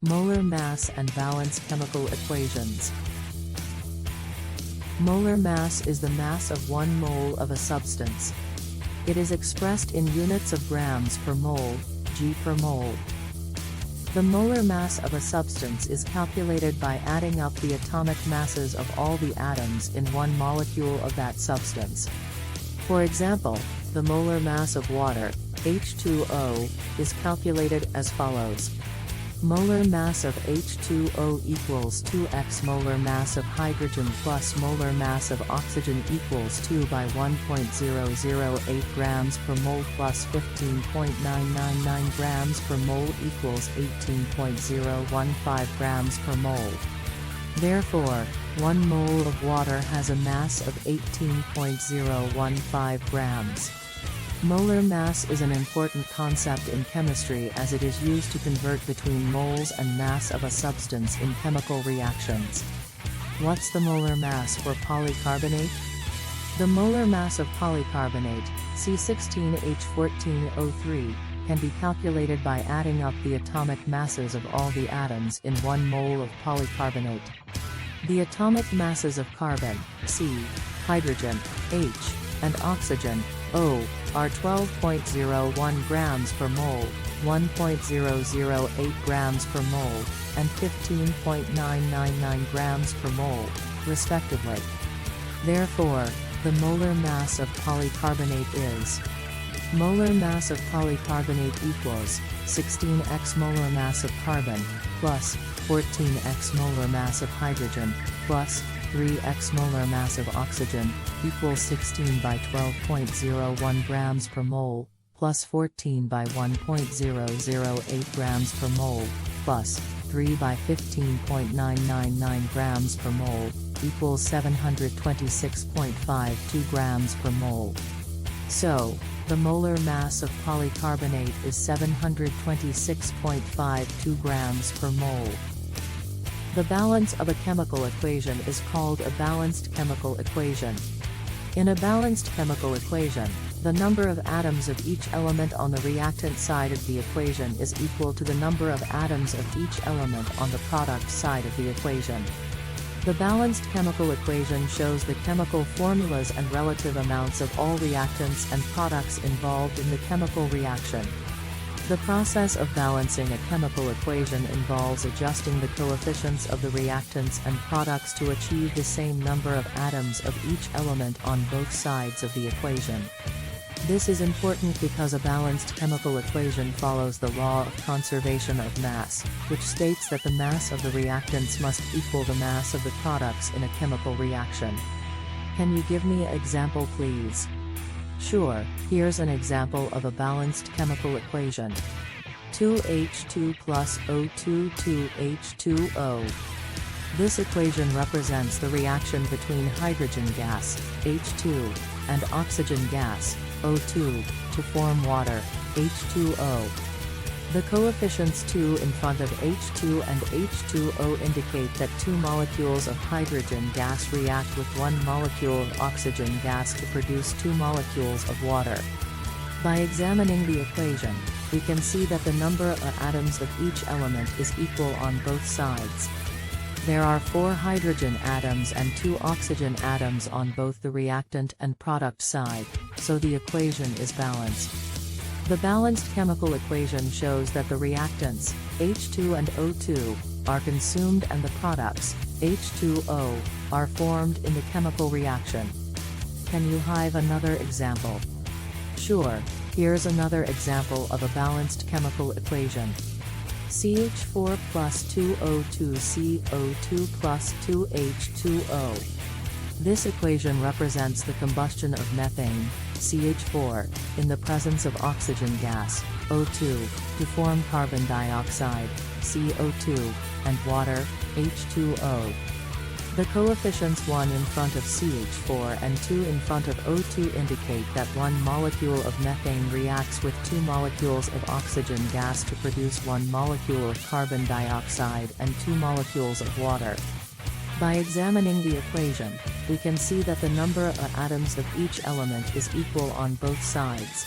Molar mass and balance chemical equations. Molar mass is the mass of 1 mole of a substance. It is expressed in units of grams per mole, g per mole. The molar mass of a substance is calculated by adding up the atomic masses of all the atoms in one molecule of that substance. For example, the molar mass of water, H2O, is calculated as follows. Molar mass of H2O equals 2x molar mass of hydrogen plus molar mass of oxygen equals 2 by 1.008 grams per mole plus 15.999 grams per mole equals 18.015 grams per mole. Therefore, 1 mole of water has a mass of 18.015 grams. Molar mass is an important concept in chemistry as it is used to convert between moles and mass of a substance in chemical reactions. What's the molar mass for polycarbonate? The molar mass of polycarbonate, C16H14O3, can be calculated by adding up the atomic masses of all the atoms in 1 mole of polycarbonate. The atomic masses of carbon, C, hydrogen, H, and oxygen, O, are 12.01 grams per mole, 1.008 grams per mole, and 15.999 grams per mole, respectively. Therefore, the molar mass of polycarbonate is molar mass of polycarbonate equals 16x molar mass of carbon, plus 14x molar mass of hydrogen, plus 3x molar mass of oxygen, equals 16 by 12.01 grams per mole, plus 14 by 1.008 grams per mole, plus 3 by 15.999 grams per mole, equals 726.52 grams per mole. So, the molar mass of polycarbonate is 726.52 grams per mole. The balance of a chemical equation is called a balanced chemical equation. In a balanced chemical equation, the number of atoms of each element on the reactant side of the equation is equal to the number of atoms of each element on the product side of the equation. The balanced chemical equation shows the chemical formulas and relative amounts of all reactants and products involved in the chemical reaction. The process of balancing a chemical equation involves adjusting the coefficients of the reactants and products to achieve the same number of atoms of each element on both sides of the equation. This is important because a balanced chemical equation follows the law of conservation of mass, which states that the mass of the reactants must equal the mass of the products in a chemical reaction. Can you give me an example, please? Sure, here's an example of a balanced chemical equation. 2H2 plus O2 2H2O. This equation represents the reaction between hydrogen gas, H2, and oxygen gas, O2, to form water, H2O. The coefficients 2 in front of H2 and H2O indicate that 2 molecules of hydrogen gas react with 1 molecule of oxygen gas to produce 2 molecules of water. By examining the equation, we can see that the number of atoms of each element is equal on both sides. There are 4 hydrogen atoms and 2 oxygen atoms on both the reactant and product side, so the equation is balanced. The balanced chemical equation shows that the reactants, H2 and O2, are consumed and the products, H2O, are formed in the chemical reaction. Can you have another example? Sure, here's another example of a balanced chemical equation. CH4 plus 2O2 CO2 plus 2H2O. This equation represents the combustion of methane, CH4, in the presence of oxygen gas, O2, to form carbon dioxide, CO2, and water, H2O. The coefficients 1 in front of CH4 and 2 in front of O2 indicate that 1 molecule of methane reacts with 2 molecules of oxygen gas to produce 1 molecule of carbon dioxide and 2 molecules of water. By examining the equation, we can see that the number of atoms of each element is equal on both sides.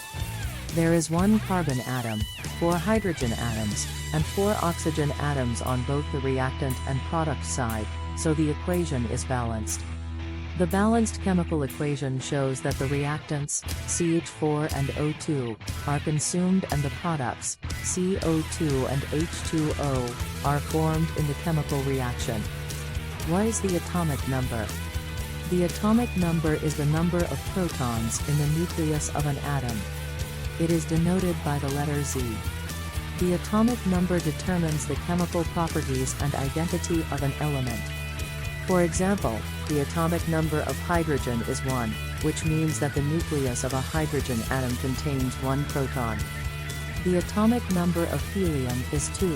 There is 1 carbon atom, 4 hydrogen atoms, and 4 oxygen atoms on both the reactant and product side, so the equation is balanced. The balanced chemical equation shows that the reactants, CH4 and O2, are consumed and the products, CO2 and H2O, are formed in the chemical reaction. What is the atomic number? The atomic number is the number of protons in the nucleus of an atom. It is denoted by the letter Z. The atomic number determines the chemical properties and identity of an element. For example, the atomic number of hydrogen is 1, which means that the nucleus of a hydrogen atom contains 1 proton. The atomic number of helium is 2,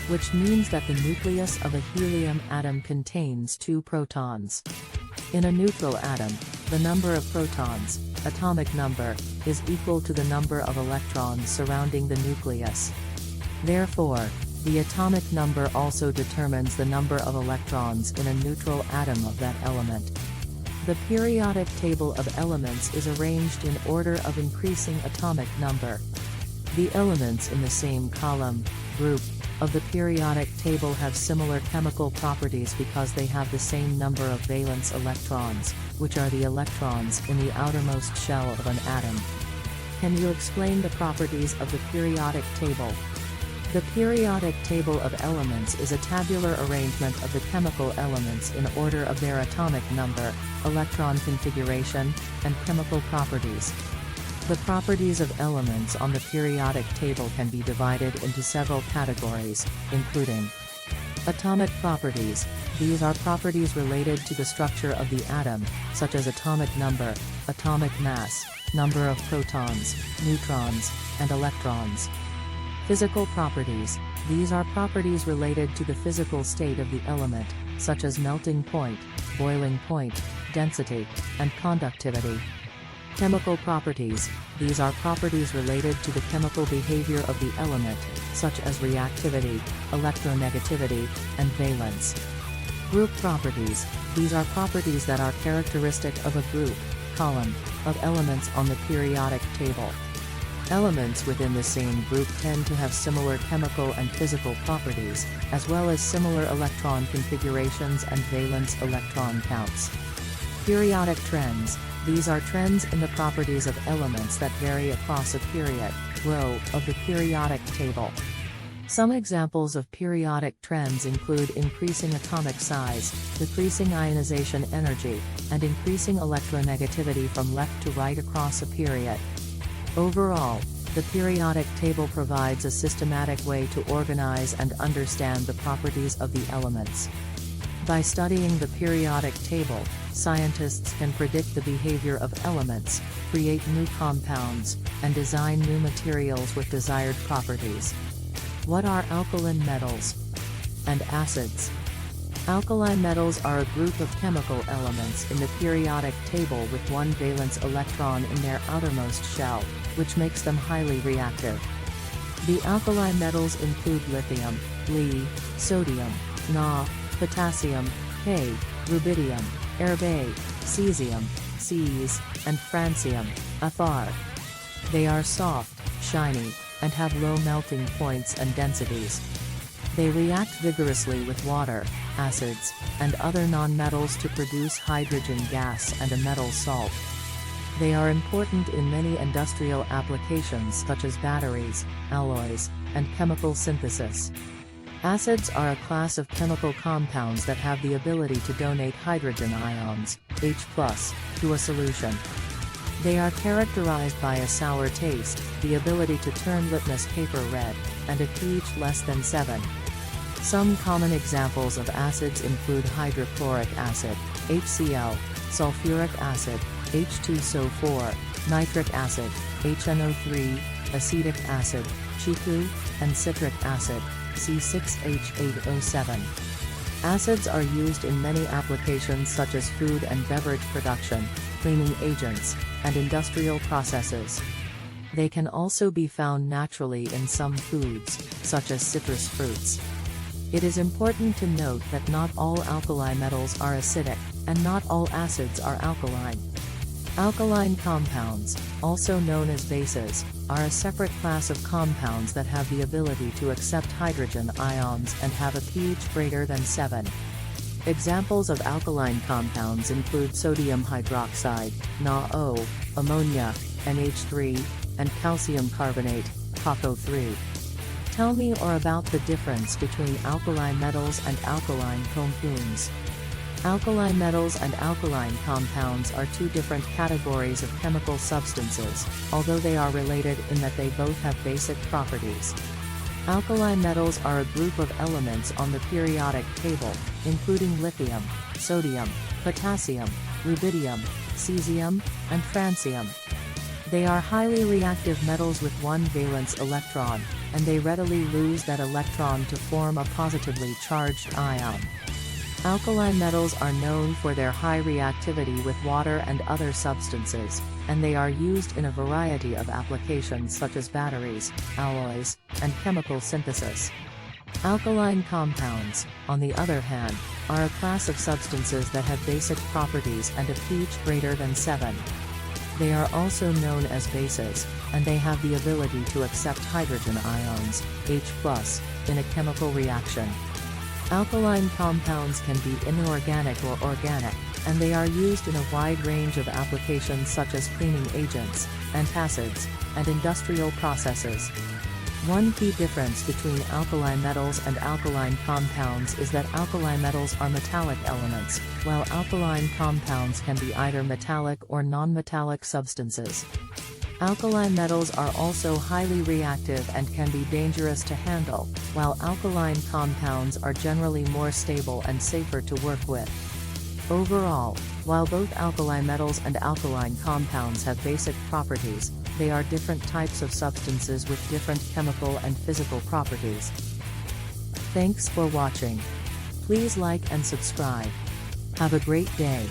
which means that the nucleus of a helium atom contains 2 protons. In a neutral atom, the number of protons, atomic number, is equal to the number of electrons surrounding the nucleus. Therefore, the atomic number also determines the number of electrons in a neutral atom of that element. The periodic table of elements is arranged in order of increasing atomic number. The elements in the same column, group, of the periodic table have similar chemical properties because they have the same number of valence electrons, which are the electrons in the outermost shell of an atom. Can you explain the properties of the periodic table? The periodic table of elements is a tabular arrangement of the chemical elements in order of their atomic number, electron configuration, and chemical properties. The properties of elements on the periodic table can be divided into several categories, including atomic properties. These are properties related to the structure of the atom, such as atomic number, atomic mass, number of protons, neutrons, and electrons. Physical properties. These are properties related to the physical state of the element, such as melting point, boiling point, density, and conductivity. Chemical properties. These are properties related to the chemical behavior of the element, such as reactivity, electronegativity, and valence. Group properties. These are properties that are characteristic of a group, column, of elements on the periodic table. Elements within the same group tend to have similar chemical and physical properties, as well as similar electron configurations and valence electron counts. Periodic trends. These are trends in the properties of elements that vary across a period, row, of the periodic table. Some examples of periodic trends include increasing atomic size, decreasing ionization energy, and increasing electronegativity from left to right across a period. Overall, the periodic table provides a systematic way to organize and understand the properties of the elements. By studying the periodic table, scientists can predict the behavior of elements, create new compounds, and design new materials with desired properties. What are alkaline metals and acids? Alkali metals are a group of chemical elements in the periodic table with 1 valence electron in their outermost shell, which makes them highly reactive. The alkali metals include lithium, Li, sodium, Na, potassium, K, rubidium, Erbe, cesium, Cs, and francium, Fr. They are soft, shiny, and have low melting points and densities. They react vigorously with water, acids, and other nonmetals to produce hydrogen gas and a metal salt. They are important in many industrial applications such as batteries, alloys, and chemical synthesis. Acids are a class of chemical compounds that have the ability to donate hydrogen ions, H+, to a solution. They are characterized by a sour taste, the ability to turn litmus paper red, and a pH less than 7. Some common examples of acids include hydrochloric acid, HCl, sulfuric acid, H2SO4, nitric acid, HNO3, acetic acid, chiku, and citric acid, C6H8O7. Acids are used in many applications such as food and beverage production, cleaning agents, and industrial processes. They can also be found naturally in some foods, such as citrus fruits. It is important to note that not all alkali metals are acidic, and not all acids are alkaline. Alkaline compounds, also known as bases, are a separate class of compounds that have the ability to accept hydrogen ions and have a pH greater than 7. Examples of alkaline compounds include sodium hydroxide, NaO, ammonia, NH3, and calcium carbonate, CaCO3. Tell me or about the difference between alkaline metals and alkaline compounds. Alkaline metals and alkaline compounds are two different categories of chemical substances, although they are related in that they both have basic properties. Alkaline metals are a group of elements on the periodic table, including lithium, sodium, potassium, rubidium, cesium, and francium. They are highly reactive metals with one valence electron, and they readily lose that electron to form a positively charged ion. Alkaline metals are known for their high reactivity with water and other substances, and they are used in a variety of applications such as batteries, alloys, and chemical synthesis. Alkaline compounds, on the other hand, are a class of substances that have basic properties and a pH greater than 7. They are also known as bases, and they have the ability to accept hydrogen ions, H+, in a chemical reaction. Alkaline compounds can be inorganic or organic, and they are used in a wide range of applications such as cleaning agents, antacids, and industrial processes. One key difference between alkaline metals and alkaline compounds is that alkaline metals are metallic elements, while alkaline compounds can be either metallic or non-metallic substances. Alkaline metals are also highly reactive and can be dangerous to handle, while alkaline compounds are generally more stable and safer to work with. Overall, while both alkaline metals and alkaline compounds have basic properties, they are different types of substances with different chemical and physical properties. Thanks for watching. Please like and subscribe. Have a great day.